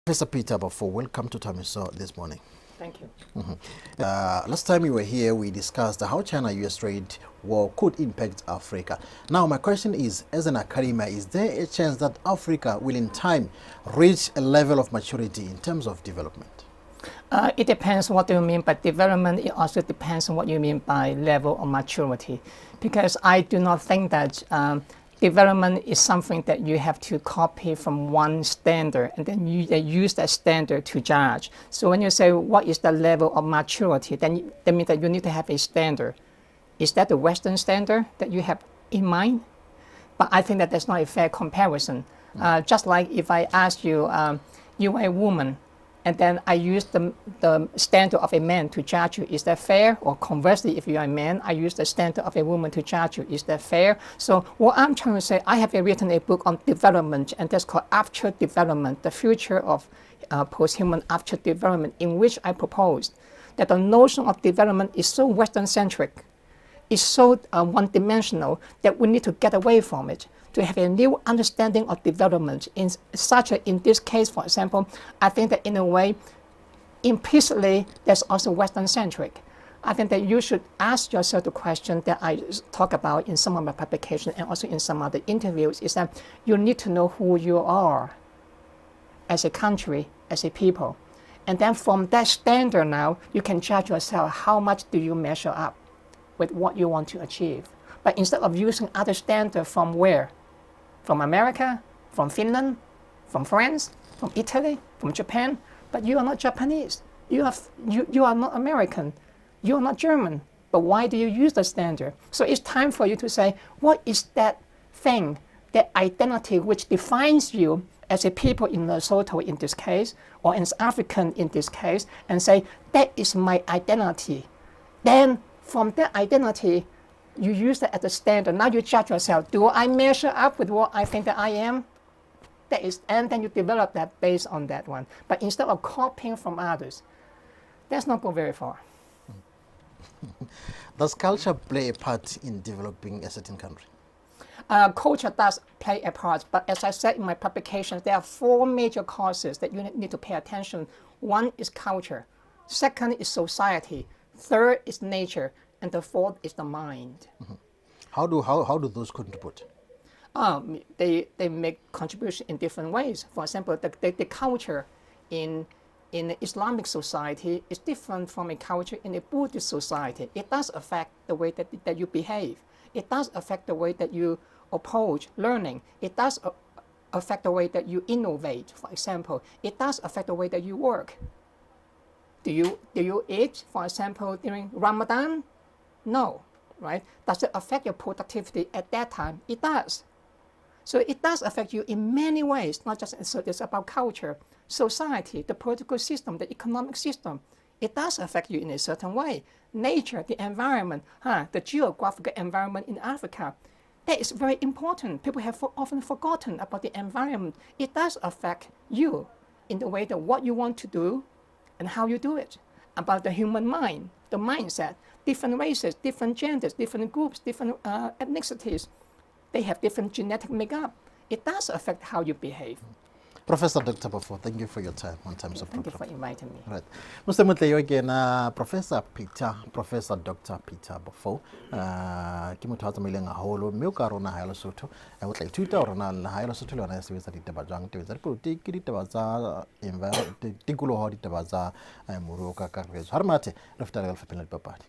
Professor Peter Baofu, welcome to Thahameso this morning. Thank you. Last time we were here, we discussed how China-US trade war could impact Africa. Now, my question is, as an academia, is there a chance that Africa will in time reach a level of maturity in terms of development? It depends what you mean by development. It also depends on what you mean by level of maturity. Because I do not think that development is something that you have to copy from one standard and then you use that standard to judge. So when you say what is the level of maturity, then that means that you need to have a standard. Is that the Western standard that you have in mind? But I think that that's not a fair comparison. Just like if I ask you, you are a woman, and then I use the standard of a man to judge you, is that fair? Or conversely, if you are a man, I use the standard of a woman to judge you, is that fair? So what I'm trying to say, I have written a book on development, and that's called After Development, the future of post-human after development, in which I proposed that the notion of development is so Western-centric, is so one-dimensional that we need to get away from it, to have a new understanding of development. In this case, for example, I think that in a way, implicitly, that's also Western-centric. I think that you should ask yourself the question that I talk about in some of my publications and also in some other interviews, is that you need to know who you are as a country, as a people. And then from that standard now, you can judge yourself, how much do you measure up with what you want to achieve. But instead of using other standards from where? From America, from Finland, from France, from Italy, from Japan, but you are not Japanese. You are not American. You are not German. But why do you use the standard? So it's time for you to say, what is that thing, that identity which defines you as a people in Lesotho in this case, or as African in this case, and say, that is my identity. Then from that identity, you use that as a standard. Now you judge yourself. Do I measure up with what I think that I am? That is, and then you develop that based on that one. But instead of copying from others, let's not go very far. Does culture play a part in developing a certain country? Culture does play a part, but as I said in my publications, there are 4 major causes that you need to pay attention. One is culture. Second is society. Third is nature. And the 4th is the mind. How do those contribute? They make contribution in different ways. For example, the culture in an Islamic society is different from a culture in a Buddhist society. It does affect the way that you behave. It does affect the way that you approach learning. It does affect the way that you innovate, for example. It does affect the way that you work. Do you eat, for example, during Ramadan? No, right? Does it affect your productivity at that time? It does. So it does affect you in many ways, not just so it's about culture, society, the political system, the economic system. It does affect you in a certain way. Nature, the environment, the geographical environment in Africa, that is very important. People have often forgotten about the environment. It does affect you in the way that what you want to do and how you do it. About the human mind, the mindset, different races, different genders, different groups, different ethnicities. They have different genetic makeup. It does affect how you behave. Professor Dr. Baofu, thank you for your time on Thahameso Program. Thank you for inviting me. Right. Mr. Mutleyo again, Professor Dr. Peter Baofu, ke motho a tsamaileng haholo mme o ka rona ha ya Lesotho o tla ithuta hore na ha ya Lesotho le yona e sebetsa ditaba jwang, taba tsa dipolotiki, ditaba tsa tikoloho, ditaba tsa moruo ka kakaretso. Ha re mathe re fetela ka lefapheng la dipapadi.